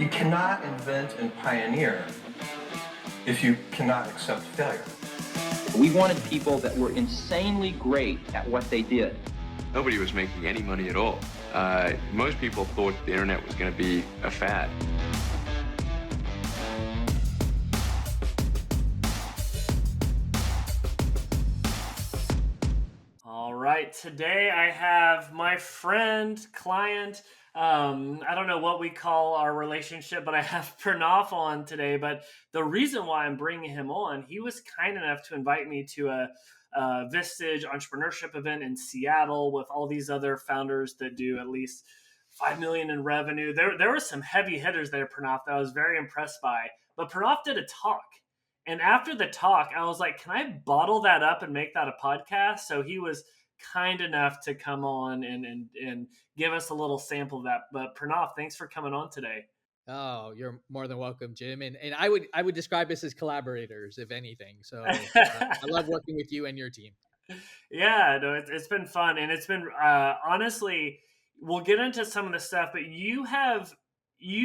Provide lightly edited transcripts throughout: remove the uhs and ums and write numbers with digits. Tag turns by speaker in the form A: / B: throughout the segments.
A: You cannot invent and pioneer if you cannot accept failure.
B: We wanted people that were insanely great at what they did.
C: Nobody was making any money at all. Most people thought the internet was going to be a fad.
D: All right, today I have my friend, client, I don't know what we call our relationship, but I have Pranav on today. But the reason why I'm bringing him on, he was kind enough to invite me to a Vistage entrepreneurship event in Seattle with all these other founders that do at least 5 million in revenue. There were some heavy hitters there, Pranav, that I was very impressed by. But Pranav did a talk. And after the talk, I was like, can I bottle that up and make that a podcast? So he was kind enough to come on and give us a little sample of that. But Pranav, thanks for coming on today.
E: Oh, you're more than welcome, Jim. And I would describe us as collaborators, if anything. So I love working with you and your team.
D: Yeah, no, it's been fun. And it's been, honestly, we'll get into some of the stuff, but you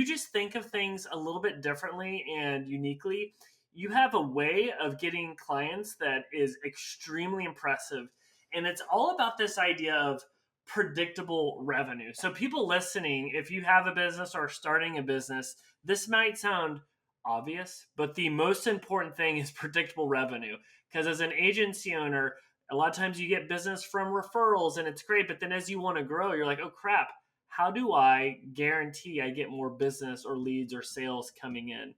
D: just think of things a little bit differently and uniquely. You have a way of getting clients that is extremely impressive. And it's all about this idea of predictable revenue. So, people listening, if you have a business or starting a business, this might sound obvious, but the most important thing is predictable revenue. Because as an agency owner, a lot of times you get business from referrals and it's great. But then as you want to grow, you're like, oh crap, how do I guarantee I get more business or leads or sales coming in?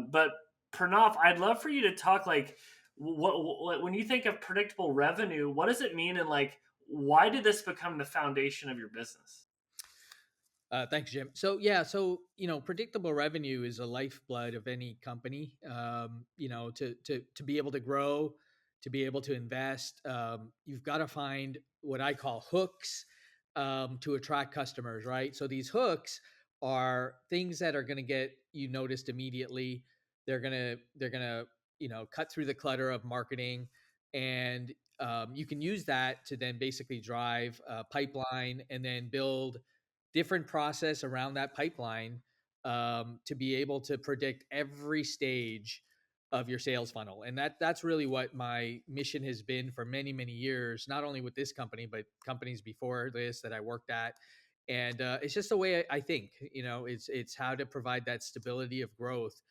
D: But Pranav, I'd love for you to talk like what when you think of predictable revenue, what does it mean, and like why did this become the foundation of your business?
E: Thanks, Jim. So predictable revenue is a lifeblood of any company. To be able to grow, to be able to invest, you've got to find what I call hooks to attract customers, right? So these hooks are things that are going to get you noticed immediately. They're gonna cut through the clutter of marketing, and you can use that to then basically drive a pipeline and then build different process around that pipeline to be able to predict every stage of your sales funnel. And that's really what my mission has been for many, many years, not only with this company, but companies before this that I worked at. And it's just the way I think, it's how to provide that stability of growth,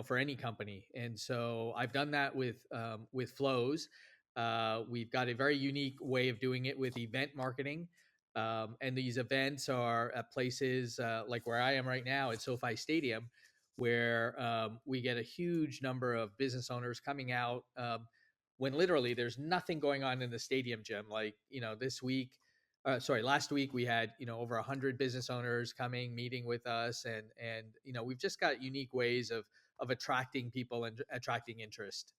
E: for any company. And so I've done that with Flowz. We've got a very unique way of doing it with event marketing. And these events are at places like where I am right now at SoFi Stadium, where we get a huge number of business owners coming out when literally there's nothing going on in the stadium, Jim. Like, last week we had, over 100 business owners coming, meeting with us. And we've just got unique ways of attracting people and attracting interest.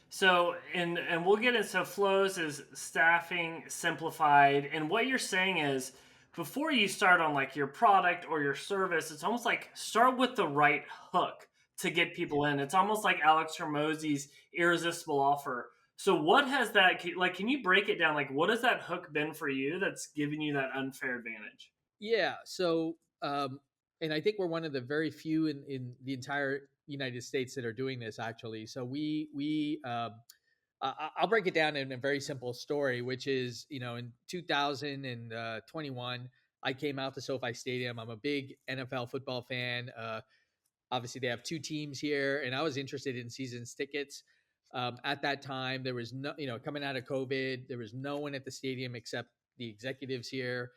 D: So, and we'll get into, so Flowz is staffing simplified. And what you're saying is before you start on like your product or your service, it's almost like start with the right hook to get people in. It's almost like Alex Hormozi's irresistible offer. So what has that, like, can you break it down? Like, what has that hook been for you that's giving you that unfair advantage?
E: Yeah. So, and I think we're one of the very few in the entire United States that are doing this, actually. So I'll break it down in a very simple story, which is, in 2021, I came out to SoFi Stadium. I'm a big NFL football fan. Obviously, they have two teams here, and I was interested in seasons tickets. At that time, there was no, coming out of COVID, there was no one at the stadium except the executives here.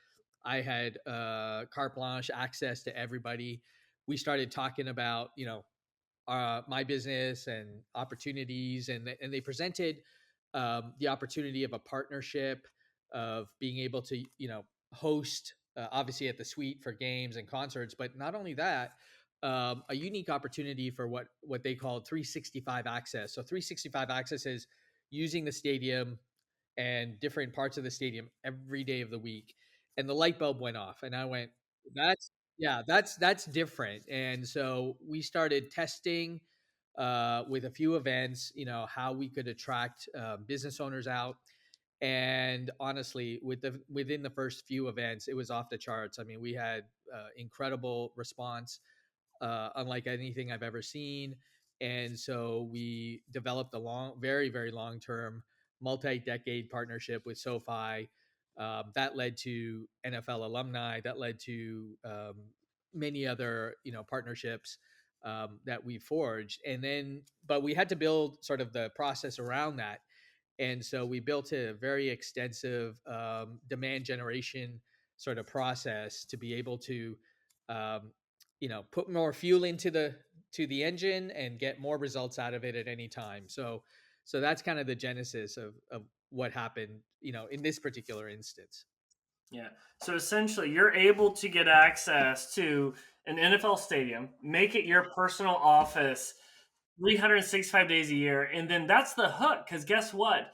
E: I had carte blanche access to everybody. We started talking about, my business and opportunities, and they presented the opportunity of a partnership, of being able to, host, obviously at the suite for games and concerts, but not only that, a unique opportunity for what they called 365 access. So 365 access is using the stadium and different parts of the stadium every day of the week. And the light bulb went off, and I went, that's different. And so we started testing with a few events, how we could attract business owners out. And honestly, within the first few events, it was off the charts. I mean, we had incredible response, unlike anything I've ever seen. And so we developed a very, very long term, multi-decade partnership with SoFi. That led to NFL alumni. That led to many other, partnerships that we forged. And then, but we had to build sort of the process around that. And so we built a very extensive demand generation sort of process to be able to, um, put more fuel into the engine and get more results out of it at any time. So that's kind of the genesis of what happened, in this particular instance.
D: Yeah. So essentially, you're able to get access to an NFL stadium, make it your personal office 365 days a year. And then that's the hook. Because guess what?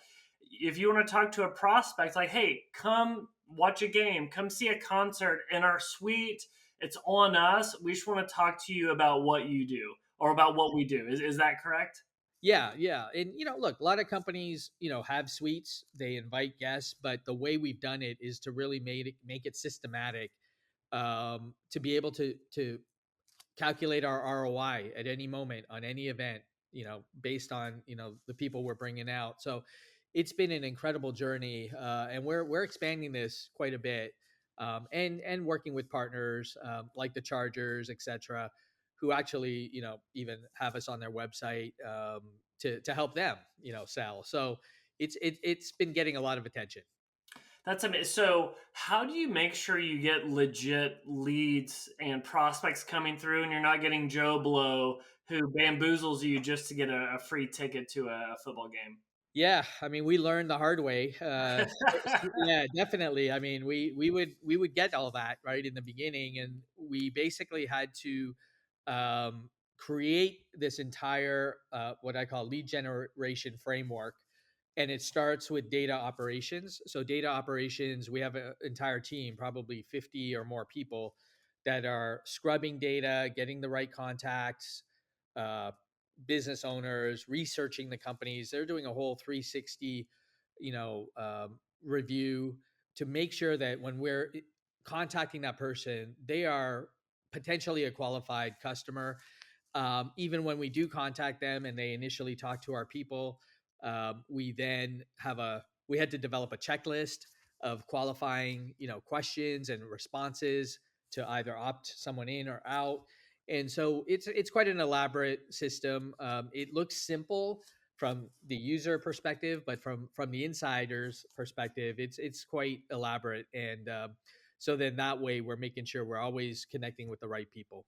D: If you want to talk to a prospect, like, hey, come watch a game, come see a concert in our suite. It's on us. We just want to talk to you about what you do or about what we do. Is that correct?
E: Yeah, yeah. And look, a lot of companies, have suites, they invite guests, but the way we've done it is to really make it systematic, to be able to calculate our ROI at any moment on any event, based on, the people we're bringing out. So it's been an incredible journey, and we're expanding this quite a bit, and working with partners, like the Chargers, etc., who actually, even have us on their website, to help them, sell. So it's been getting a lot of attention.
D: That's amazing. So, how do you make sure you get legit leads and prospects coming through, and you're not getting Joe Blow who bamboozles you just to get a free ticket to a football game?
E: Yeah, I mean, we learned the hard way. Yeah, definitely. I mean, we would get all that right in the beginning, and we basically had to create this entire what I call lead generation framework, and it starts with data operations. So, data operations, we have an entire team, probably 50 or more people, that are scrubbing data, getting the right contacts. Uh, Business owners researching the companies. They're doing a whole 360, review to make sure that when we're contacting that person, they are potentially a qualified customer. Even when we do contact them and they initially talk to our people, we then we had to develop a checklist of qualifying, questions and responses to either opt someone in or out. And so it's quite an elaborate system. It looks simple from the user perspective, but from the insider's perspective, it's quite elaborate. And so then that way, we're making sure we're always connecting with the right people.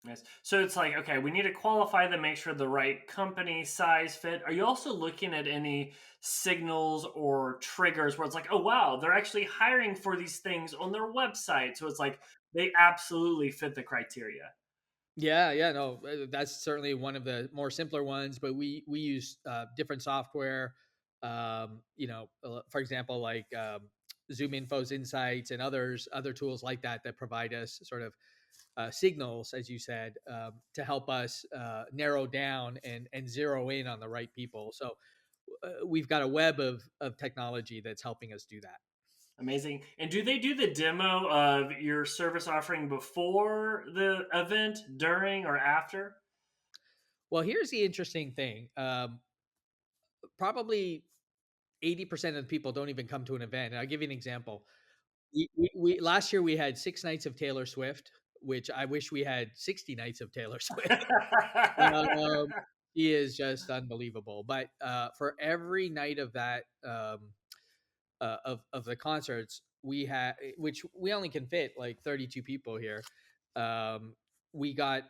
D: Yes. So it's like, okay, we need to qualify them, make sure the right company size fit. Are you also looking at any signals or triggers where it's like, oh wow, they're actually hiring for these things on their website? So it's like they absolutely fit the criteria.
E: Yeah, yeah, no, that's certainly one of the more simpler ones. But we use different software. For example, like Zoom Info's Insights and other tools like that provide us sort of signals, as you said, to help us narrow down and zero in on the right people. So we've got a web of technology that's helping us do that.
D: Amazing. And do they do the demo of your service offering before the event, during, or after?
E: Well, here's the interesting thing. Probably 80% of the people don't even come to an event. And I'll give you an example. We last year we had 6 nights of Taylor Swift, which I wish we had 60 nights of Taylor Swift. Um, he is just unbelievable. But for every night of that, of the concerts, we had, which we only can fit like 32 people here. Um, we got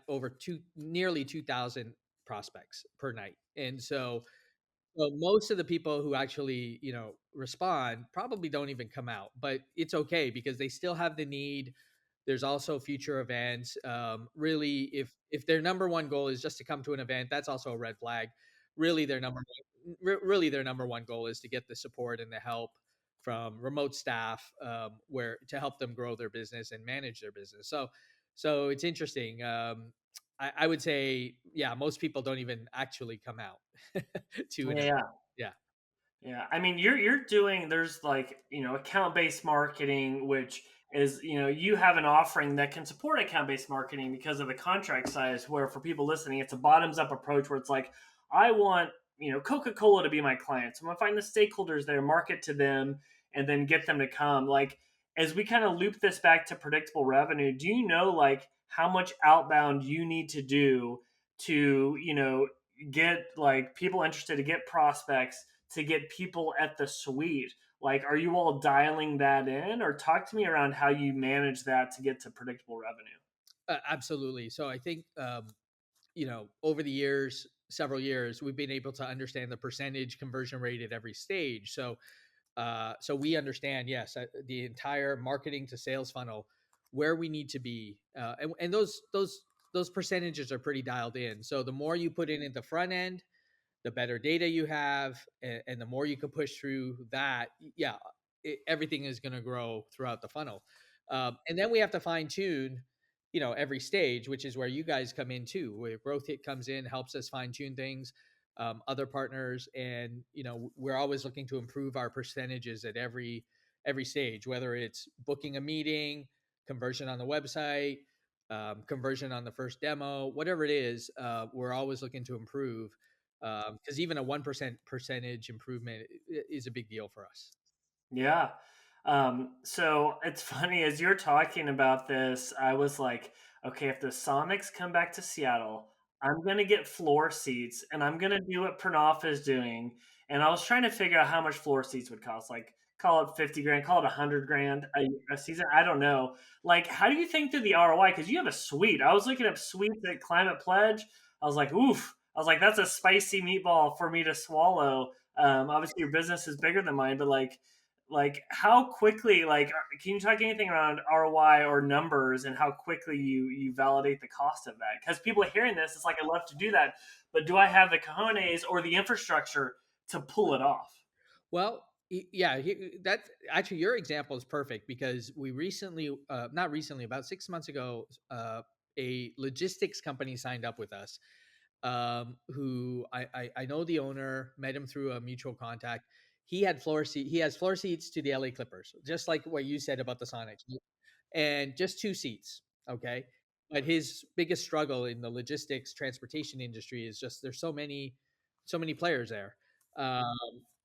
E: nearly 2,000 prospects per night, and so most of the people who actually, respond probably don't even come out, but it's okay because they still have the need. There's also future events. Really, if their number one goal is just to come to an event, that's also a red flag. Really, really their number one goal is to get the support and the help from remote staff, where to help them grow their business and manage their business. So it's interesting. I would say, yeah, most people don't even actually come out to an event.
D: Yeah.
E: Yeah.
D: Yeah, I mean, you're doing there's like account-based marketing, which is you have an offering that can support account-based marketing because of the contract size. Where for people listening, it's a bottoms-up approach where it's like I want Coca-Cola to be my client, so I'm gonna find the stakeholders there, market to them, and then get them to come. Like as we kind of loop this back to predictable revenue, do you know like how much outbound you need to do to get like people interested, to get prospects, to get people at the suite? Like, are you all dialing that in, or talk to me around how you manage that to get to predictable revenue?
E: Absolutely. So I think over the years, several years, we've been able to understand the percentage conversion rate at every stage. So we understand, yes, the entire marketing to sales funnel, where we need to be, and those percentages are pretty dialed in. So the more you put in at the front end, the better data you have, and the more you can push through that, yeah, everything is going to grow throughout the funnel. And then we have to fine tune, every stage, which is where you guys come in too, where growth hit comes in, helps us fine tune things, other partners, and we're always looking to improve our percentages at every stage, whether it's booking a meeting, conversion on the website, conversion on the first demo, whatever it is. We're always looking to improve, because even a 1% percentage improvement is a big deal for us.
D: Yeah. So it's funny as you're talking about this, I was like, okay, if the Sonics come back to Seattle, I'm gonna get floor seats and I'm gonna do what Pranav is doing. And I was trying to figure out how much floor seats would cost. Like, call it 50 grand, call it 100 grand a season. I don't know. Like, how do you think through the ROI? Because you have a suite. I was looking at suites at Climate Pledge. I was like, oof. I was like, that's a spicy meatball for me to swallow. Obviously, your business is bigger than mine, but like how quickly, like can you talk anything around ROI or numbers and how quickly you validate the cost of that? Because people hearing this, it's like I love to do that, but do I have the cojones or the infrastructure to pull it off?
E: Well, yeah, that actually your example is perfect, because we recently, not recently, about 6 months ago, a logistics company signed up with us, who I know the owner, met him through a mutual contact. He has floor seats to the LA Clippers, just like what you said about the Sonics, and just two seats. Okay. But his biggest struggle in the logistics transportation industry is just there's so many players there.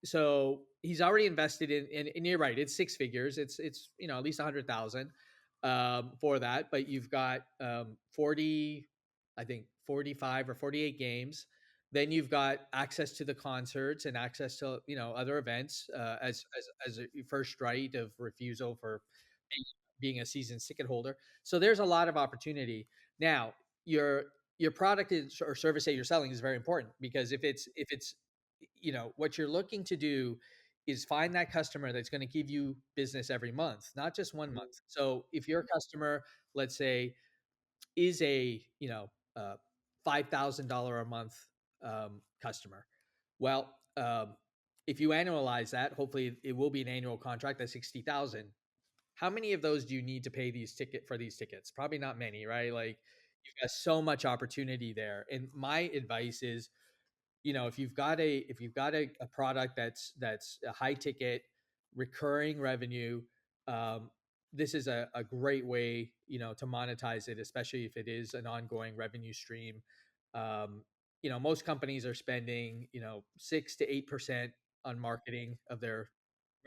E: So he's already invested and you're right, it's six figures. It's at least 100,000 for that. But you've got 40, I think 45 or 48 games. Then you've got access to the concerts and access to other events, as a first right of refusal for being a season ticket holder. So there's a lot of opportunity. Now, your product is, or service that you're selling, is very important, because if it's what you're looking to do is find that customer that's going to give you business every month, not just one month. So if your customer, let's say, is a $5,000 a month customer, well, if you annualize that, hopefully it will be an annual contract at 60,000. How many of those do you need to pay these tickets? Probably not many, right? Like, you've got so much opportunity there. And my advice is, if you've got a product that's a high ticket, recurring revenue, this is a great way, to monetize it, especially if it is an ongoing revenue stream. Most companies are spending, 6 to 8% on marketing of their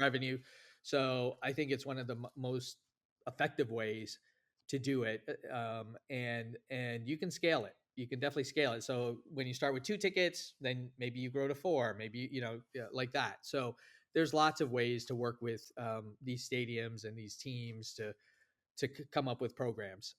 E: revenue. So I think it's one of the most effective ways to do it. And you can scale it. You can definitely scale it. So when you start with two tickets, then maybe you grow to four, maybe, yeah, like that. So there's lots of ways to work with these stadiums and these teams to come up with programs.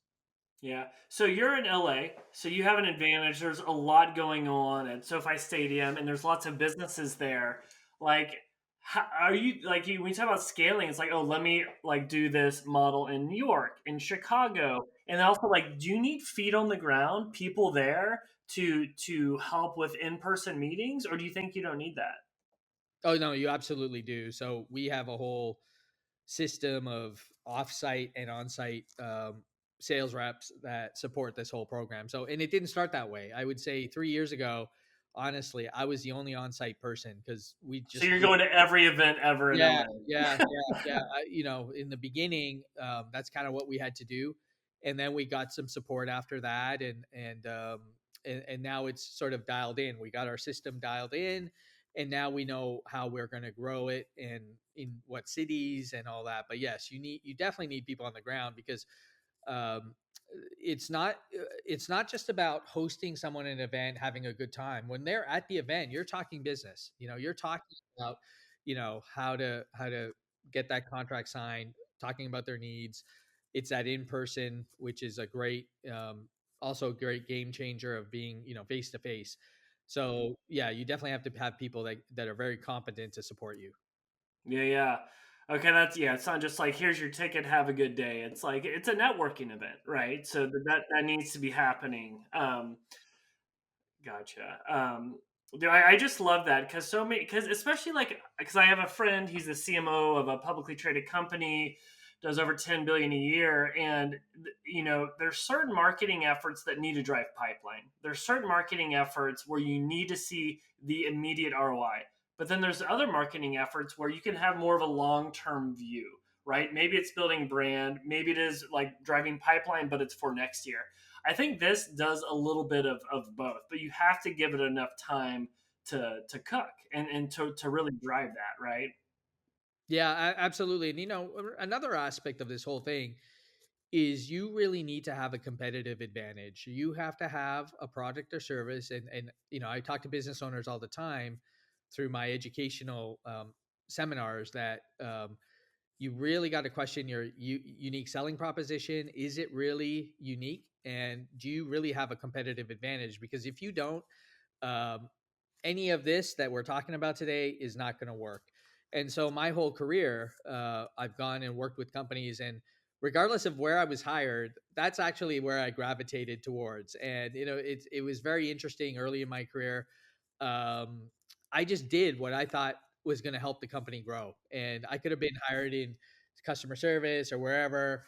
D: Yeah. So you're in LA, so you have an advantage. There's a lot going on at SoFi Stadium, and there's lots of businesses there. Like, how, are you like you when you talk about scaling? It's like, oh, let me like do this model in New York, in Chicago, and also like, do you need feet on the ground, people there to help with in-person meetings, or do you think you don't need that?
E: Oh no, you absolutely do. So we have a whole system of offsite and onsite sales reps that support this whole program. So, and it didn't start that way. I would say 3 years ago, honestly, I was the only on-site person because we
D: So
E: just
D: you're going to every event ever in
E: yeah,
D: LA.
E: yeah. In the beginning, that's kind of what we had to do, and then we got some support after that, and now it's sort of dialed in. We got our system dialed in, and now we know how we're going to grow it and in what cities and all that. But yes, you definitely need people on the ground because um, it's not just about hosting someone at an event, having a good time. When they're at the event, you're talking business. You're talking about how to get that contract signed, talking about their needs. It's that in person, which is a great also a great game changer of being face to face. So yeah, you definitely have to have people that are very competent to support you.
D: Yeah, yeah. Okay, that's yeah. It's not just like here's your ticket, have a good day. It's like it's a networking event, right? So that needs to be happening. Gotcha. Dude, I just love that because so many because especially like because I have a friend, he's the CMO of a publicly traded company, does over 10 billion a year, and there's certain marketing efforts that need to drive pipeline. There's certain marketing efforts where you need to see the immediate ROI, but then there's other marketing efforts where you can have more of a long term view, right? Maybe it's building brand, maybe it is like driving pipeline, but it's for next year. I think this does a little bit of both, but you have to give it enough time to cook and to really drive that, right?
E: Yeah, absolutely. And another aspect of this whole thing is you really need to have a competitive advantage. You have to have a product or service, and I talk to business owners all the time through my educational seminars that you really got to question your unique selling proposition. Is it really unique, and do you really have a competitive advantage? Because if you don't, um, any of this that we're talking about today is not going to work. And so my whole career, I've gone and worked with companies, and regardless of where I was hired, that's actually where I gravitated towards. And it was very interesting early in my career. Um, I just did what I thought was going to help the company grow, and I could have been hired in customer service or wherever,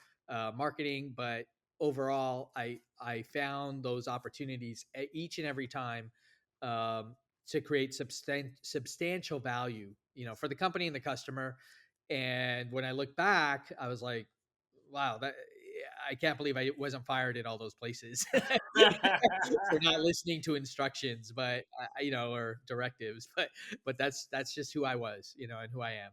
E: marketing, but overall, I found those opportunities each and every time. Um, to create substantial value, for the company and the customer. And when I look back, I was like, wow, that I can't believe I wasn't fired at all those places for not listening to instructions, but or directives. But that's just who I was, and who I am.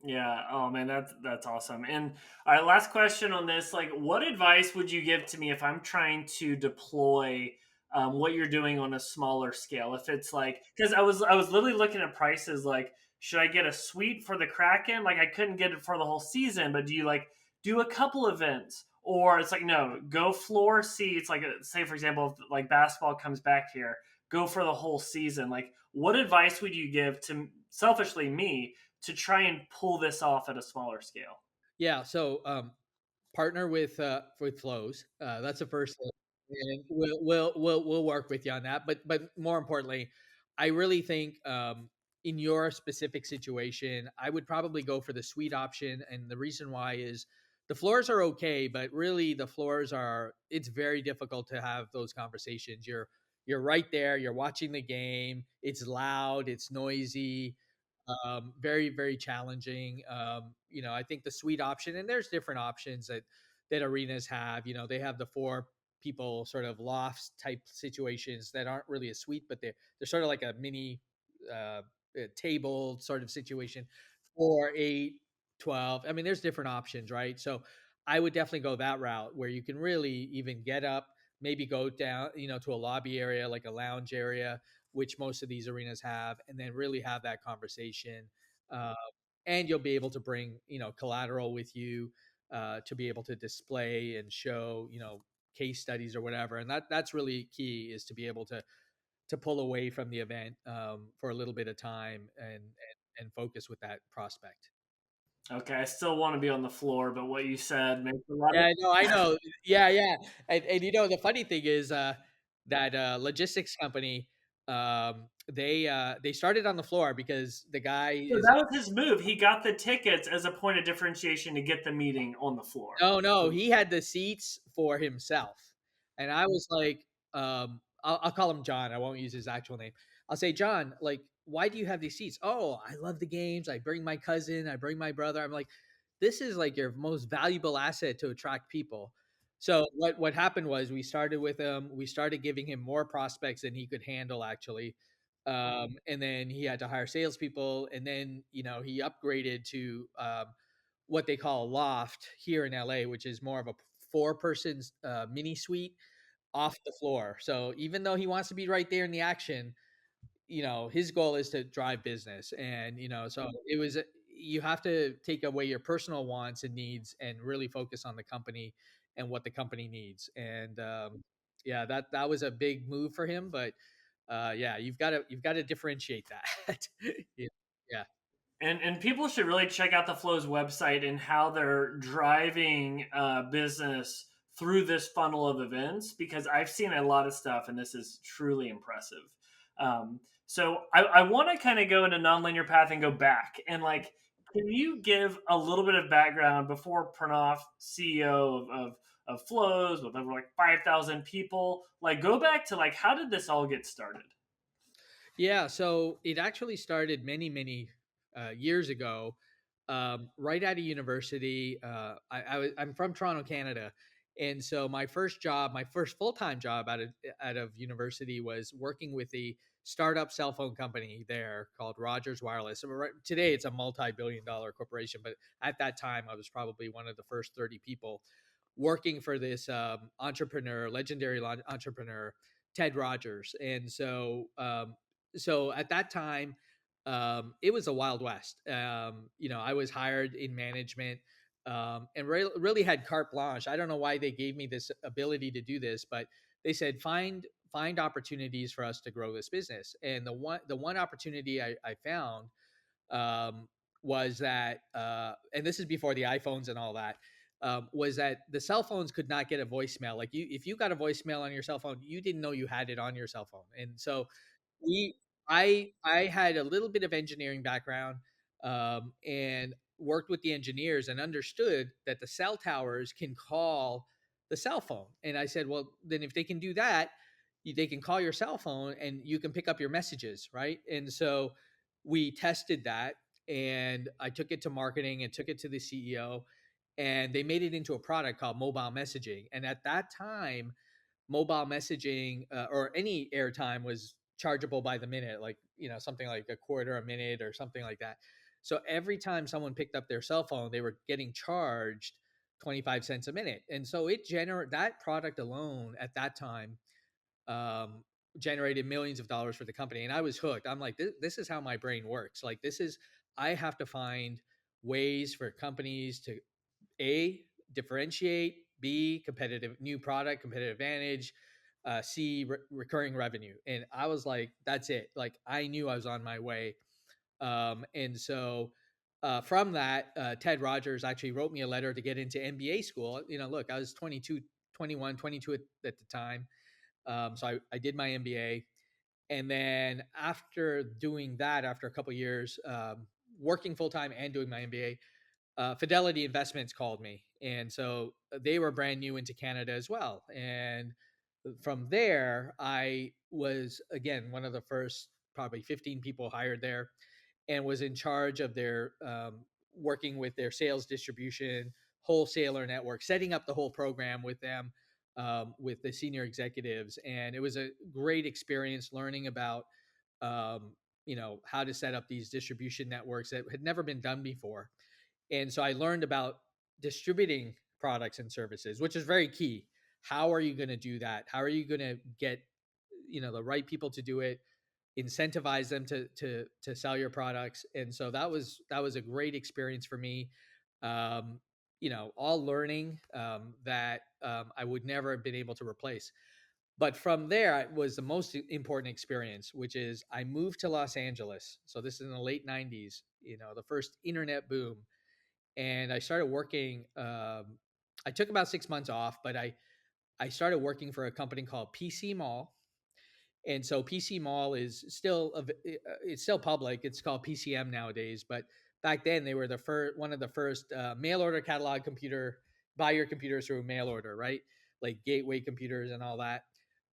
D: Yeah. Oh man, that's awesome. And all right, last question on this: like, what advice would you give to me if I'm trying to deploy what you're doing on a smaller scale? If it's like, because I was literally looking at prices, like, should I get a suite for the Kraken? Like, I couldn't get it for the whole season, but do you like do a couple events? Or it's like no, go floor seats. Like, say for example, if like basketball comes back here, go for the whole season. Like, what advice would you give to selfishly me to try and pull this off at a smaller scale?
E: Yeah. So partner with Flowz. That's the first thing, and we'll work with you on that. But more importantly, I really think in your specific situation, I would probably go for the suite option, and the reason why is the floors are okay, but really the floors are. It's very difficult to have those conversations. You're right there. You're watching the game. It's loud. It's noisy, very very challenging. I think the suite option, and there's different options that arenas have. They have the four people sort of lofts type situations that aren't really a suite, but they're sort of like a mini uh, table sort of situation. 4, 8, 12. I mean, there's different options, right? So I would definitely go that route where you can really even get up, maybe go down, to a lobby area, like a lounge area, which most of these arenas have, and then really have that conversation. Uh, and you'll be able to bring, collateral with you to be able to display and show, case studies or whatever. And that's really key, is to be able to pull away from the event for a little bit of time and focus with that prospect.
D: Okay, I still want to be on the floor, but what you said makes a lot of
E: Yeah, no, I know. Yeah, yeah. And the funny thing is that logistics company, they started on the floor because the guy
D: so
E: is
D: that was his move. He got the tickets as a point of differentiation to get the meeting on the floor.
E: no, he had the seats for himself. And I was like, I'll call him John. I won't use his actual name. I'll say, John, like, why do you have these seats? Oh, I love the games. I bring my cousin, I bring my brother. I'm like, this is like your most valuable asset to attract people. So what happened was we started with him. We started giving him more prospects than he could handle, actually. And then he had to hire salespeople, and then he upgraded to what they call a loft here in LA, which is more of a four-person mini suite off the floor. So even though he wants to be right there in the action, his goal is to drive business. And so it was, you have to take away your personal wants and needs and really focus on the company and what the company needs. And yeah, that was a big move for him. But yeah, you've got to differentiate that. Yeah. Yeah.
D: And people should really check out the Flowz website and how they're driving business through this funnel of events, because I've seen a lot of stuff and this is truly impressive. So I want to kind of go into nonlinear path and go back and like, can you give a little bit of background before Pranav, CEO of Flowz with over like 5,000 people, like go back to like, how did this all get started?
E: Yeah, so it actually started many, many years ago, right out of university. I'm from Toronto, Canada, and so my first job, my first full time job out of university, was working with a startup cell phone company there called Rogers Wireless. So today, it's a multi-billion-dollar corporation, but at that time, I was probably one of the first 30 people working for this legendary entrepreneur, Ted Rogers. And so at that time, it was a wild west. I was hired in management, and really had carte blanche. I don't know why they gave me this ability to do this, but they said find opportunities for us to grow this business. And the one opportunity I found um, was that, and this is before the iPhones and all that, was that the cell phones could not get a voicemail. Like, if you got a voicemail on your cell phone, you didn't know you had it on your cell phone. And so we, I had a little bit of engineering background, and worked with the engineers and understood that the cell towers can call the cell phone. And I said, well, then if they can do that, they can call your cell phone and you can pick up your messages, right? And so we tested that, and I took it to marketing and took it to the CEO, and they made it into a product called mobile messaging. And at that time, mobile messaging, or any airtime, was chargeable by the minute, like something like a quarter a minute or something like that. So every time someone picked up their cell phone, they were getting charged 25 cents a minute. And so that product alone at that time, um, generated millions of dollars for the company. And I was hooked. I'm like, this is how my brain works. Like, I have to find ways for companies to A, differentiate, B, competitive new product, competitive advantage, C, recurring revenue. And I was like, that's it. Like, I knew I was on my way. And so from that, Ted Rogers actually wrote me a letter to get into MBA school. Look, I was 22, 21, 22 at the time. So I did my MBA. And then after doing that, after a couple of years, working full time and doing my MBA, Fidelity Investments called me. And so they were brand new into Canada as well. And from there, I was, again, one of the first probably 15 people hired there, and was in charge of their working with their sales distribution wholesaler network, setting up the whole program with them, with the senior executives. And it was a great experience learning about how to set up these distribution networks that had never been done before. And so I learned about distributing products and services, which is very key. How are you going to do that? How are you going to get the right people to do it, incentivize them to sell your products? And so that was a great experience for me. All learning that I would never have been able to replace. But from there, it was the most important experience, which is I moved to Los Angeles. So this is in the late 90s, the first internet boom. And I started working. I took about 6 months off, but I started working for a company called PC Mall. And so PC Mall is it's still public. It's called PCM nowadays, but back then they were one of the first mail order catalog computer, buy your computers through mail order, right? Like gateway computers and all that.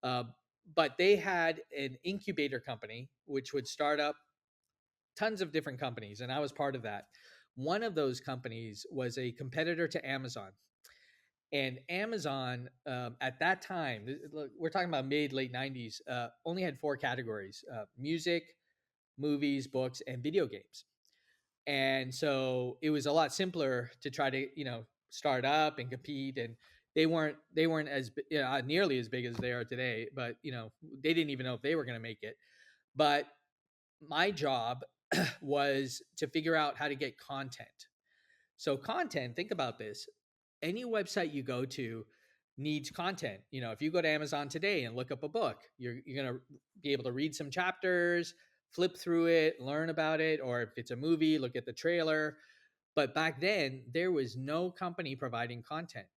E: Uh, but they had an incubator company which would start up tons of different companies, and I was part of that. One of those companies was a competitor to Amazon. And Amazon at that time, we're talking about mid late 90s, only had four categories: music, movies, books, and video games. And so it was a lot simpler to try to start up and compete. And they weren't as nearly as big as they are today, but they didn't even know if they were going to make it. But my job was to figure out how to get content. So content, think about this. Any website you go to needs content. If you go to Amazon today and look up a book, you're going to be able to read some chapters, flip through it, learn about it. Or if it's a movie, look at the trailer. But back then, there was no company providing content.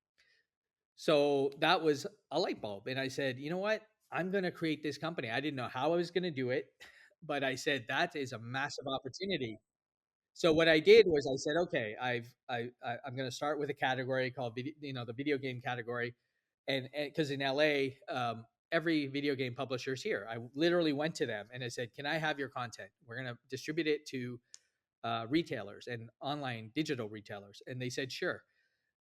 E: So that was a light bulb. And I said, you know what? I'm going to create this company. I didn't know how I was going to do it, but I said, that is a massive opportunity. So what I did was I said, okay, I'm going to start with a category called the video game category, and because in LA, every video game publisher is here. I literally went to them and I said, can I have your content? We're going to distribute it to retailers and online digital retailers, and they said sure.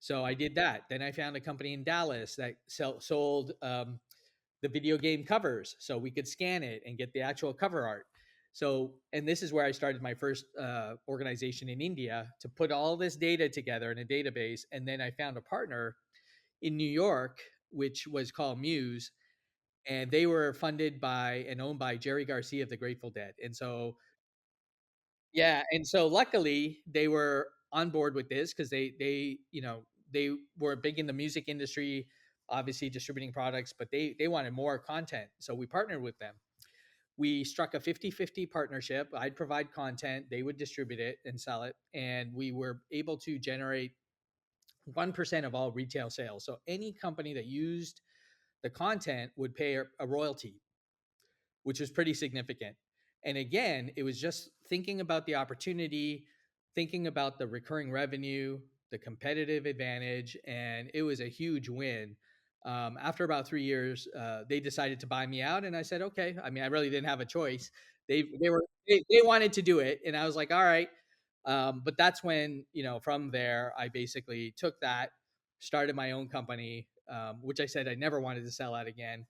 E: So I did that. Then I found a company in Dallas that sold the video game covers, so we could scan it and get the actual cover art. So, and this is where I started my first organization in India to put all this data together in a database. And then I found a partner in New York, which was called Muse, and they were funded by and owned by Jerry Garcia of the Grateful Dead. And so, yeah, and so luckily they were on board with this because they were big in the music industry, obviously distributing products, but they wanted more content. So we partnered with them. We struck a 50-50 partnership. I'd provide content, they would distribute it and sell it, and we were able to generate 1% of all retail sales. So any company that used the content would pay a royalty, which was pretty significant. And again, it was just thinking about the opportunity, thinking about the recurring revenue, the competitive advantage, and it was a huge win. After about 3 years, they decided to buy me out, and I said, okay. I mean, I really didn't have a choice. They wanted to do it, and I was like, all right. But that's when from there, I basically took that, started my own company, which I said I never wanted to sell out again.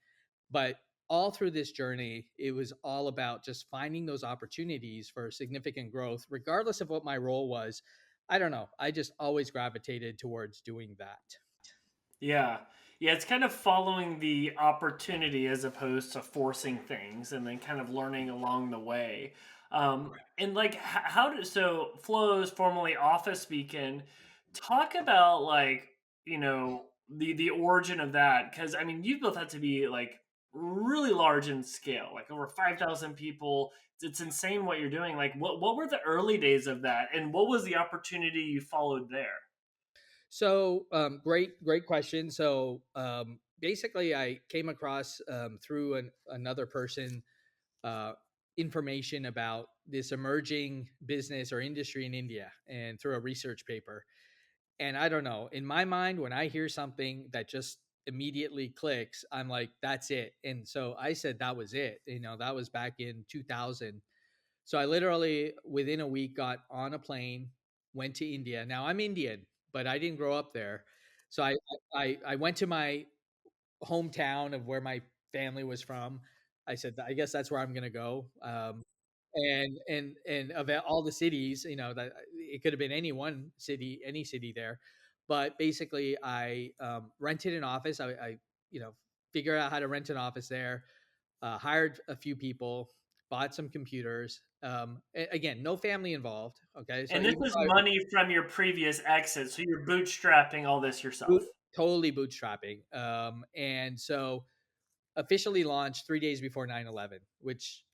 E: But all through this journey, it was all about just finding those opportunities for significant growth, regardless of what my role was. I don't know. I just always gravitated towards doing that.
D: Yeah. Yeah, it's kind of following the opportunity as opposed to forcing things and then kind of learning along the way. And like, how do so Flowz, formerly Office Beacon, talk about like, the origin of that? Because I mean, you both had to be like really large in scale, like over 5,000 people. It's insane what you're doing. Like, what were the early days of that, and what was the opportunity you followed there?
E: So, great question. So, basically, I came across through another person uh, information about this emerging business or industry in India, and through a research paper. And I don't know, in my mind, when I hear something that just immediately clicks, I'm like, that's it. And so I said that was it. That was back in 2000. So I literally, within a week, got on a plane, went to India. Now I'm Indian, but I didn't grow up there. So I went to my hometown of where my family was from. I said, I guess that's where I'm going to go. And of all the cities, that it could have been any city there. But basically, I rented an office. I figured out how to rent an office there, hired a few people, bought some computers. Again, no family involved. Okay, so
D: And this
E: even
D: is
E: though
D: money from your previous exit, so you're bootstrapping all this yourself.
E: totally bootstrapping. And so officially launched 3 days before 9/11, which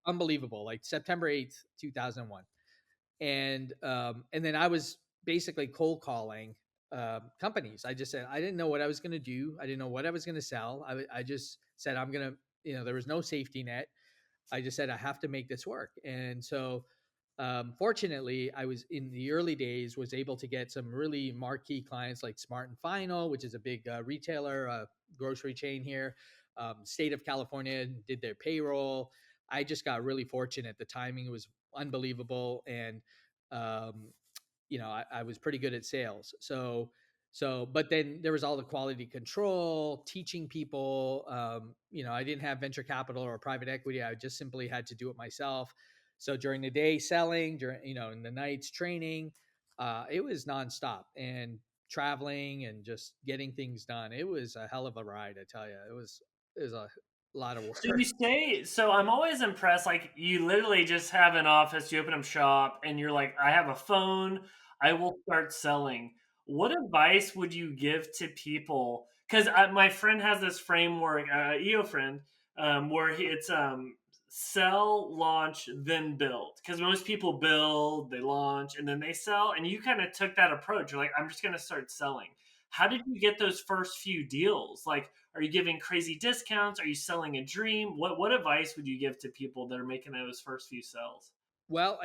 E: unbelievable, like September 8th, 2001. And then I was basically cold calling companies. I just said I didn't know what I was going to do. I didn't know what I was going to sell. I just said I'm going to, there was no safety net. I just said I have to make this work. And so fortunately, I was in the early days was able to get some really marquee clients like Smart and Final, which is a big retailer, grocery chain here. state of California did their payroll. I just got really fortunate. The timing was unbelievable, and um, I was pretty good at sales. But then there was all the quality control, teaching people. I didn't have venture capital or private equity. I just simply had to do it myself. So during the day selling, in the nights training, it was nonstop and traveling and just getting things done. It was a hell of a ride, I tell you. It was a lot of
D: So
E: work.
D: you stay. So I'm always impressed. Like you literally just have an office, you open up shop, and you're like, I have a phone. I will start selling. What advice would you give to people? Because my friend has this framework, EO friend, where it's sell, launch, then build. Because most people build, they launch, and then they sell. And you kind of took that approach. You're like, I'm just going to start selling. How did you get those first few deals? Like, are you giving crazy discounts? Are you selling a dream? What advice would you give to people that are making those first few sales?
E: Well,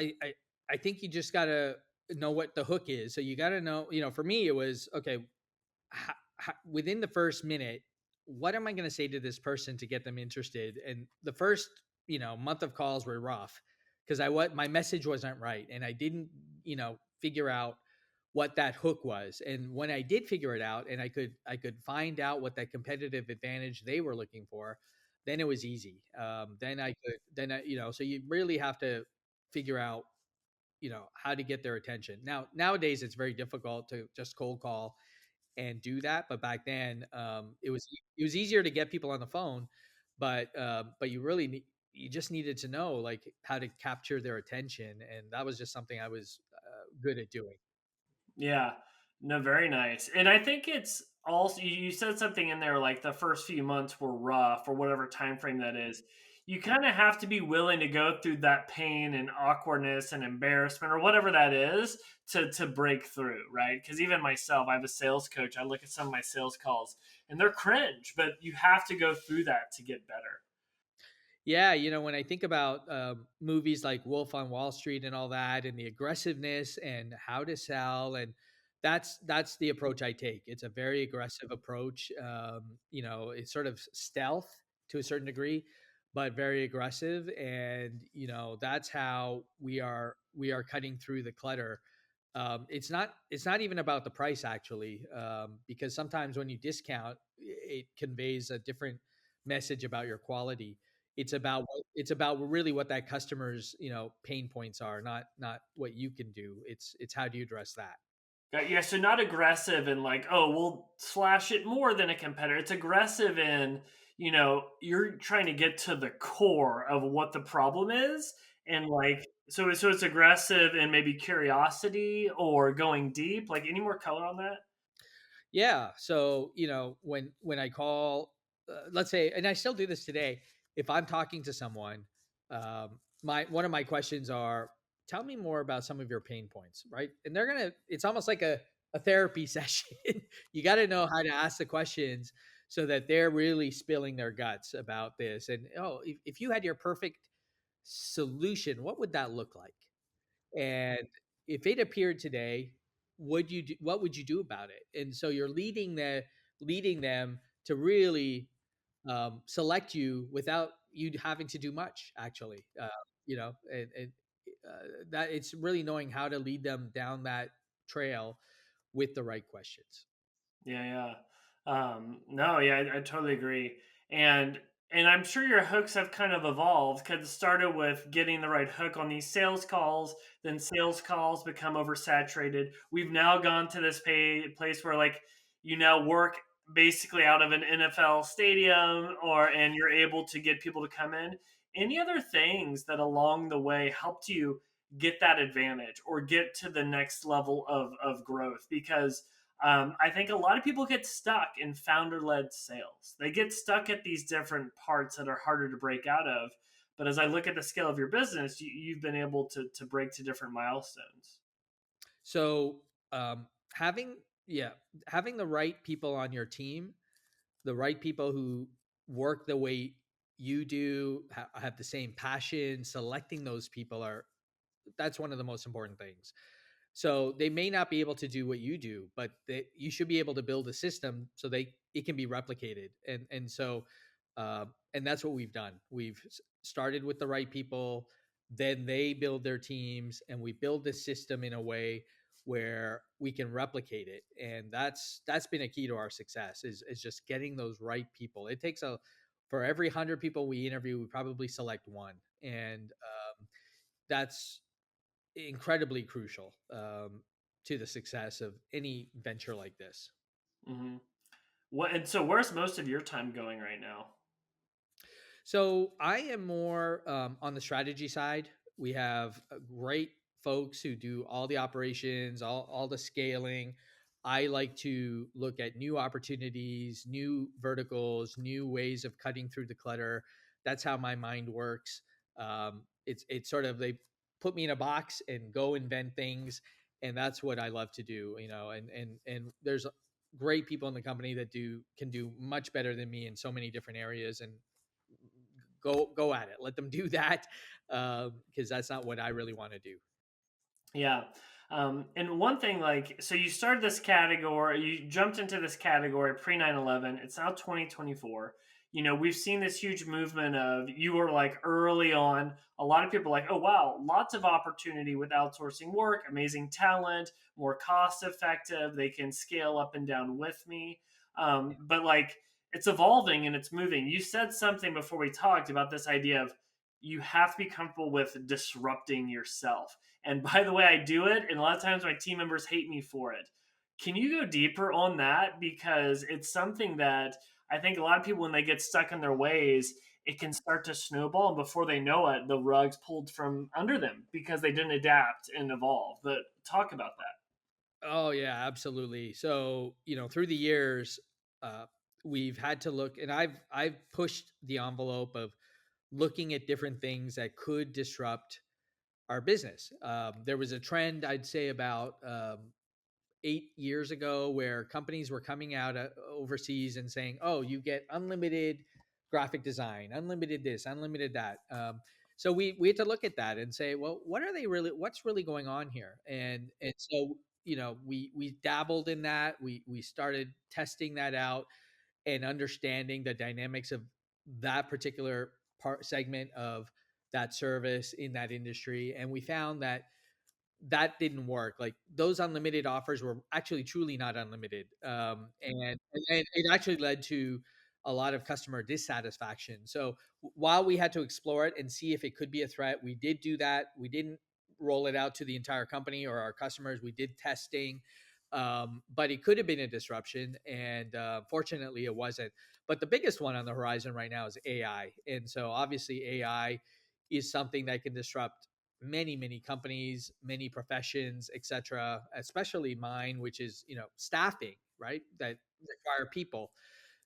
E: I think you just got to know what the hook is. So you got to know, for me, it was okay. Within the first minute, what am I going to say to this person to get them interested? And the first, month of calls were rough because my message wasn't right, and I didn't, figure out what that hook was. And when I did figure it out, and I could find out what that competitive advantage they were looking for, then it was easy. Then I could, then I, so you really have to figure out, how to get their attention. Nowadays, it's very difficult to just cold call and do that. But back then, it was easier to get people on the phone, but you just needed to know like how to capture their attention, and that was just something I was good at doing.
D: Yeah. No, very nice. And I think it's also you said something in there like the first few months were rough or whatever time frame that is. You kind of have to be willing to go through that pain and awkwardness and embarrassment or whatever that is to break through, right? Because even myself, I have a sales coach. I look at some of my sales calls and they're cringe, but you have to go through that to get better.
E: Yeah, when I think about movies like Wolf on Wall Street and all that, and the aggressiveness and how to sell, and that's the approach I take. It's a very aggressive approach. It's sort of stealth to a certain degree, but very aggressive, and that's how we are cutting through the clutter. It's not even about the price actually, because sometimes when you discount, it conveys a different message about your quality. It's about really what that customer's pain points are, not what you can do. It's how do you address that.
D: Yeah, so not aggressive and like, oh, we'll slash it more than a competitor. It's aggressive in, you're trying to get to the core of what the problem is. And like, so it's aggressive and maybe curiosity or going deep. Like, any more color on that?
E: Yeah. So, when I call, let's say, and I still do this today, if I'm talking to someone, my one of my questions are, tell me more about some of your pain points, right? And it's almost like a therapy session. You got to know how to ask the questions so that they're really spilling their guts about this. And, oh, if you had your perfect solution, what would that look like? And if it appeared today, what would you do about it? And so you're leading them to really select you without you having to do much, actually. And that it's really knowing how to lead them down that trail with the right questions.
D: Yeah, yeah. No, yeah, I totally agree. And and I'm sure your hooks have kind of evolved because it started with getting the right hook on these sales calls. Then sales calls become oversaturated. We've now gone to this place where like you now work basically out of an NFL stadium, or and you're able to get people to come in. Any other things that along the way helped you get that advantage or get to the next level of growth? Because I think a lot of people get stuck in founder led sales. They get stuck at these different parts that are harder to break out of. But as I look at the scale of your business, you've been able to break to different milestones.
E: So um, having yeah having the right people on your team, the right people who work the way you do, have the same passion, selecting those people are that's one of the most important things. So they may not be able to do what you do, but you should be able to build a system so it can be replicated. And so And that's what we've done. We've started with the right people, then they build their teams, and we build this system in a way where we can replicate it. And that's been a key to our success is just getting those right people. It takes a for every 100 people we interview, we probably select one, and that's incredibly crucial to the success of any venture like this.
D: Hmm. And so where's most of your time going right now?
E: So I am more on the strategy side. We have great folks who do all the operations, all the scaling. I like to look at new opportunities, new verticals, new ways of cutting through the clutter. That's how my mind works. It's sort of they put me in a box and go invent things, and that's what I love to do. And there's great people in the company that can do much better than me in so many different areas, and go at it. Let them do that, because that's not what I really want to do.
D: Yeah. And one thing, like, so you started this category, you jumped into this category pre 9/11. It's now 2024. We've seen this huge movement of you were like early on. A lot of people are like, oh, wow, lots of opportunity with outsourcing work, amazing talent, more cost effective. They can scale up and down with me. But like, it's evolving and it's moving. You said something before we talked about this idea of you have to be comfortable with disrupting yourself. And by the way, I do it, and a lot of times my team members hate me for it. Can you go deeper on that? Because it's something that I think a lot of people, when they get stuck in their ways, it can start to snowball. And before they know it, the rug's pulled from under them because they didn't adapt and evolve. But talk about that.
E: Oh yeah, absolutely. So through the years, uh, we've had to look, and I've pushed the envelope of looking at different things that could disrupt our business. There was a trend, I'd say, about 8 years ago, where companies were coming out overseas and saying, "Oh, you get unlimited graphic design, unlimited this, unlimited that." So we had to look at that and say, "Well, what are they really? What's really going on here?" And so we dabbled in that. We started testing that out and understanding the dynamics of that particular part segment of that service in that industry, and we found that that didn't work. Like those unlimited offers were actually truly not unlimited, and it actually led to a lot of customer dissatisfaction. So while we had to explore it and see if it could be a threat, we did do that. We didn't roll it out to the entire company or our customers. We did testing, but it could have been a disruption, and fortunately, it wasn't. But the biggest one on the horizon right now is AI, and so obviously, AI is something that can disrupt many companies, many professions, etc., especially mine, which is staffing, right, that require people.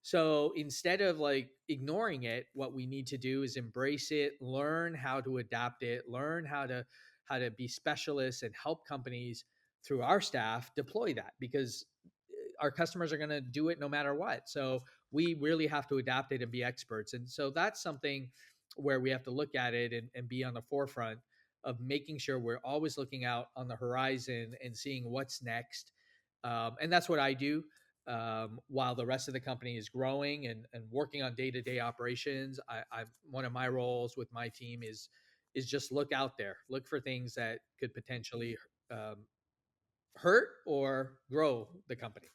E: So instead of like ignoring it, what we need to do is embrace it, learn how to adapt it, learn how to be specialists and help companies through our staff deploy that, because our customers are going to do it no matter what. So we really have to adapt it and be experts. And so that's something where we have to look at it and be on the forefront of making sure we're always looking out on the horizon and seeing what's next. And that's what I do, while the rest of the company is growing and working on day-to-day operations. I one of my roles with my team is just look out there, look for things that could potentially um, hurt or grow the company.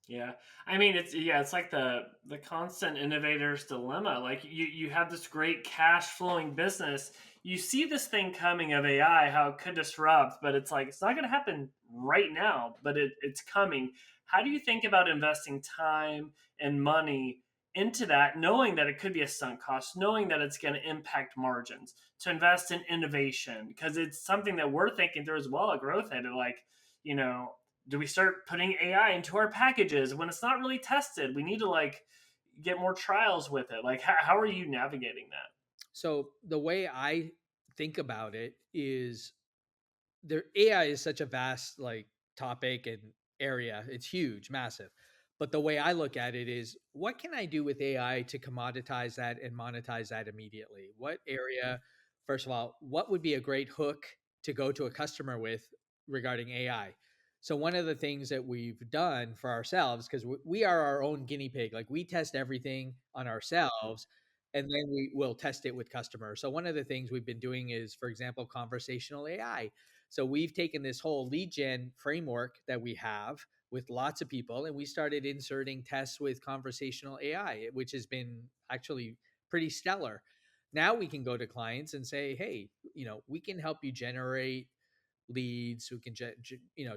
D: Yeah. I mean, it's like the constant innovator's dilemma. Like you have this great cash flowing business. You see this thing coming of AI, how it could disrupt, but it's like it's not going to happen right now, but it's coming. How do you think about investing time and money into that, knowing that it could be a sunk cost, knowing that it's going to impact margins, to invest in innovation? Because it's something that we're thinking through as well at Growth Head. Like, you know, do we start putting AI into our packages when it's not really tested? We need to like get more trials with it. Like, how are you navigating that?
E: So the way I think about it is there AI is such a vast like topic and area. It's huge, massive. But the way I look at it is what can I do with AI to commoditize that and monetize that immediately? What area, first of all, what would be a great hook to go to a customer with regarding AI? So one of the things that we've done for ourselves, because we are our own guinea pig, like we test everything on ourselves, and then we will test it with customers. So one of the things we've been doing is, for example, conversational AI. So we've taken this whole lead gen framework that we have with lots of people, and we started inserting tests with conversational AI, which has been actually pretty stellar. Now we can go to clients and say, hey, we can help you generate leads, who can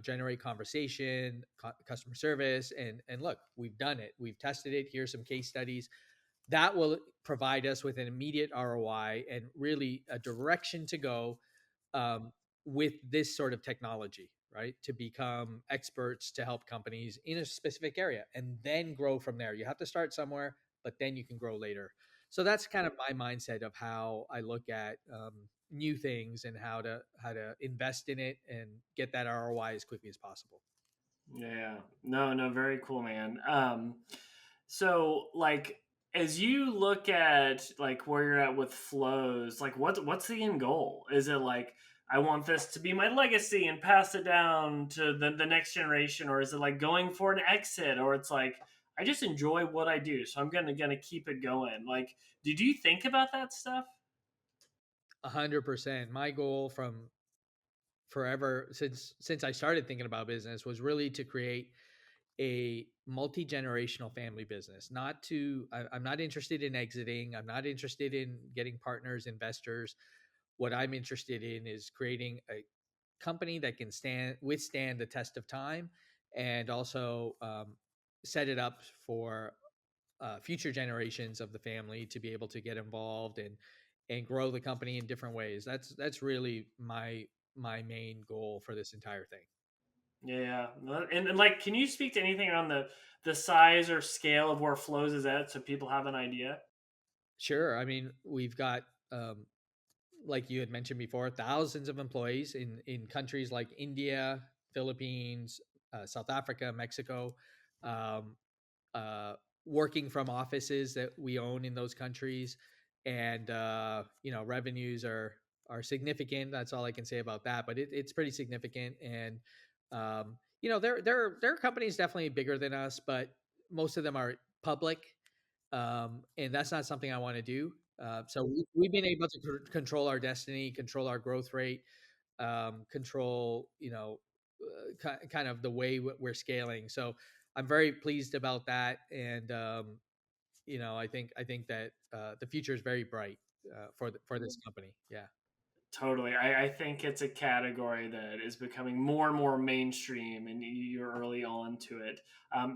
E: generate conversation, customer service, and look, we've done it, we've tested it, here's some case studies that will provide us with an immediate ROI and really a direction to go, um, with this sort of technology, right? To become experts to help companies in a specific area and then grow from there. You have to start somewhere, but then you can grow later. So that's kind of my mindset of how I look at, new things and how to invest in it and get that ROI as quickly as possible.
D: Yeah. No, no, very cool, man. So like as you look at like where you're at with Flows, like what's the end goal? Is it like I want this to be my legacy and pass it down to the next generation, or is it like going for an exit, or it's like I just enjoy what I do, so I'm gonna keep it going. Like, did you think about that stuff?
E: 100%. My goal from forever, since I started thinking about business, was really to create a multi-generational family business. I'm not interested in exiting. I'm not interested in getting partners, investors. What I'm interested in is creating a company that can withstand the test of time, and also, set it up for, future generations of the family to be able to get involved and grow the company in different ways. That's really my main goal for this entire thing.
D: Yeah, and like, can you speak to anything on the size or scale of where Flows is at, so people have an idea?
E: Sure. I mean, we've got, um, like you had mentioned before, thousands of employees in countries like India, Philippines, South Africa, Mexico, um, uh, working from offices that we own in those countries, and revenues are significant. That's all I can say about that, but it's pretty significant. And there are companies definitely bigger than us, but most of them are public, and that's not something I want to do. So we've been able to control our destiny, control our growth rate, control, kind of the way we're scaling. So I'm very pleased about that, and I think that, the future is very bright, for this company. Yeah.
D: Totally. I think it's a category that is becoming more and more mainstream, and you're early on to it.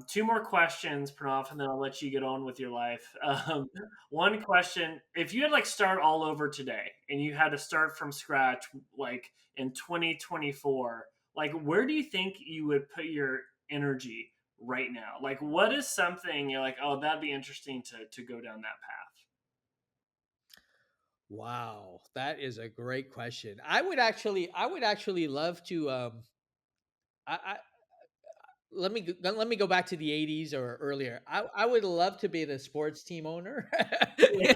D: Two more questions, Pranav, and then I'll let you get on with your life. One question: if you had like start all over today, and you had to start from scratch, like in 2024, like where do you think you would put your energy right now? Like, what is something you're like, oh, that'd be interesting to go down that path?
E: Wow, that is a great question. I would actually love to. I let me go back to the '80s or earlier. I would love to be the sports team owner.
D: Yeah.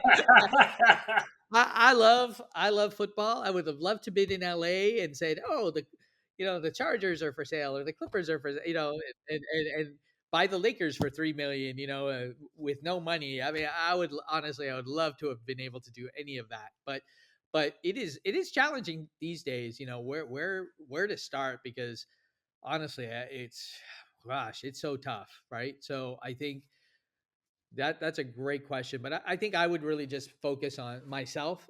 E: I love football. I would have loved to been in LA and said, "Oh, the Chargers are for sale, or the Clippers are for, and buy the Lakers for 3 million, with no money." I mean, I would love to have been able to do any of that, but it is challenging these days. Where to start, because honestly, it's so tough, right? So I think that's a great question, but I think I would really just focus on myself,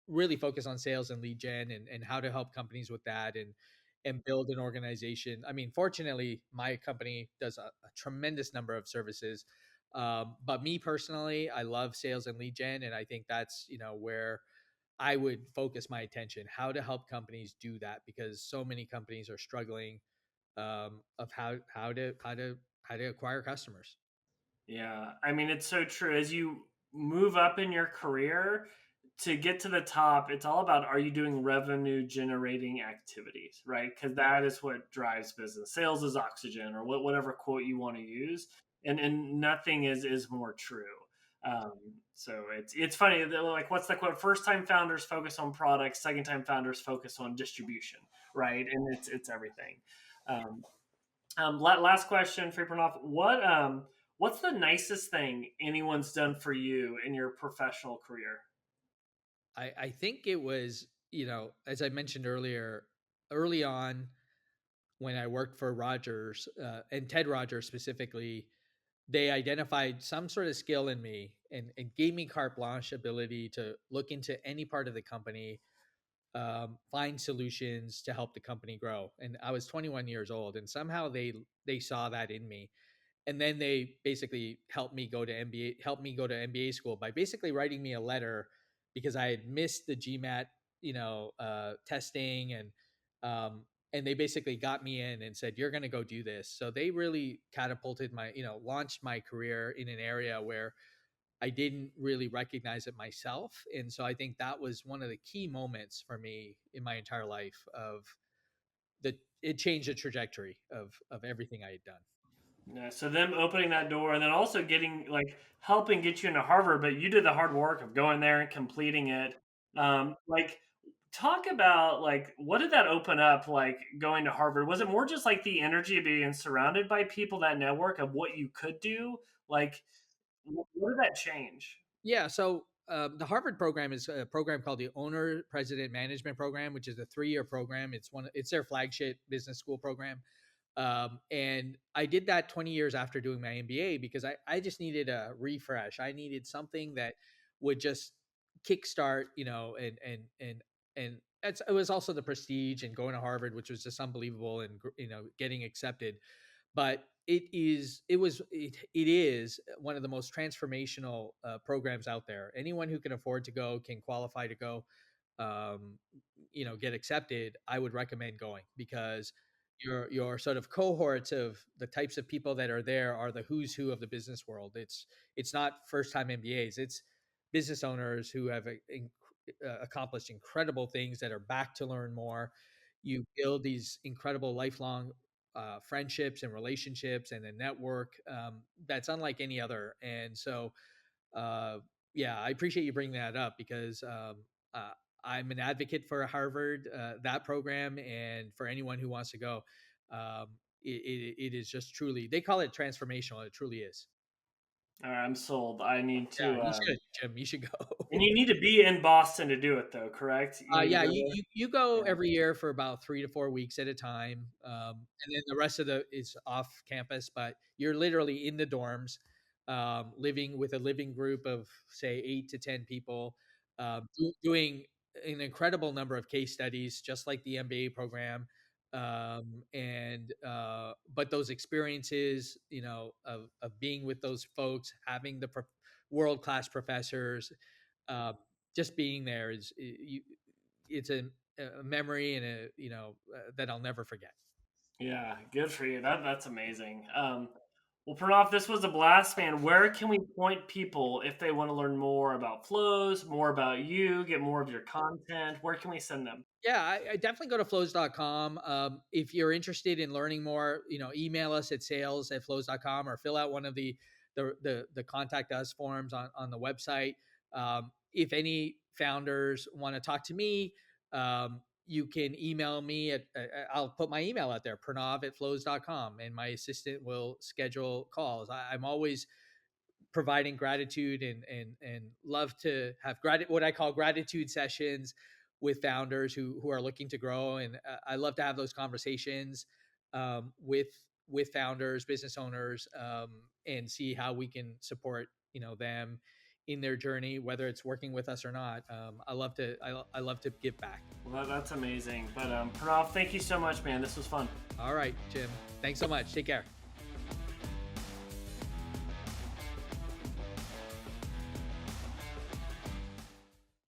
E: really focus on sales and lead gen, and how to help companies with that, and build an organization. I mean, fortunately, my company does a tremendous number of services, but me personally, I love sales and lead gen, and I think that's where I would focus my attention, how to help companies do that, because so many companies are struggling, of how to acquire customers.
D: Yeah, I mean, it's so true. As you move up in your career to get to the top, it's all about are you doing revenue generating activities, right? Because that is what drives business. Sales is oxygen, or whatever quote you want to use, and nothing is more true. Um, so it's funny. Like, what's the quote? First time founders focus on products. Second time founders focus on distribution, right? And it's everything. Um, last question for you, Pranav. What's the nicest thing anyone's done for you in your professional career?
E: I think it was, as I mentioned earlier, early on when I worked for Rogers, and Ted Rogers specifically, they identified some sort of skill in me and gave me carte blanche ability to look into any part of the company, find solutions to help the company grow. And I was 21 years old, and somehow they saw that in me, and then they basically helped me go to MBA school by basically writing me a letter because I had missed the GMAT, testing, um, and they basically got me in and said, "You're going to go do this." So they really catapulted launched my career in an area where I didn't really recognize it myself. And so I think that was one of the key moments for me in my entire life of it changed the trajectory of everything I had done.
D: Yeah, so them opening that door and then also getting like helping get you into Harvard, but you did the hard work of going there and completing it. Like talk about like what did that open up like going to Harvard? Was it more just like the energy of being surrounded by people, that network of what you could do? Like what did that change?
E: Yeah. So the Harvard program is a program called the Owner President Management Program, which is a 3-year program. It's their flagship business school program. And I did that 20 years after doing my MBA because I just needed a refresh. I needed something that would just kickstart, and it was also the prestige and going to Harvard, which was just unbelievable, and getting accepted. But it is one of the most transformational programs out there. Anyone who can afford to go, can qualify to go, um, get accepted. I would recommend going because your sort of cohorts of the types of people that are there are the who's who of the business world. It's not first time MBAs. It's business owners who have accomplished incredible things that are back to learn more. You build these incredible lifelong friendships and relationships and a network that's unlike any other. And so, uh, yeah, I appreciate you bringing that up because uh, I'm an advocate for Harvard, that program, and for anyone who wants to go. Um, it is just truly, they call it transformational. It truly is.
D: All right, I'm sold. I need
E: Yeah,
D: to
E: you should, Jim. You should
D: and
E: go.
D: you need to be in Boston to do it though, correct? You need to
E: Yeah,
D: go
E: you go
D: there.
E: every year for about 3 to 4 weeks at a time, and then the rest of the is off campus. But you're literally in the dorms, living with a living group of say 8 to 10 people, doing an incredible number of case studies, just like the MBA program. And but those experiences, of being with those folks, having the world class professors, uh, just being there it's a memory and that I'll never forget.
D: Yeah, good for you. That's amazing. Well, Pranav, this was a blast, man. Where can we point people if they want to learn more about Flowz, more about you, get more of your content? Where can we send them?
E: Yeah, I definitely go to flows.com. If you're interested in learning more, email us at sales@flows.com or fill out one of the contact us forms on the website. If any founders want to talk to me, you can email me I'll put my email out there, pranav@flows.com, and my assistant will schedule calls. I'm always providing gratitude and love to have what I call gratitude sessions with founders who are looking to grow. And I love to have those conversations with founders, business owners, and see how we can support them in their journey, whether it's working with us or not. I love to give back.
D: Well, that's amazing. But Pranav, thank you so much, man. This was fun.
E: All right, Jim. Thanks so much. Take care.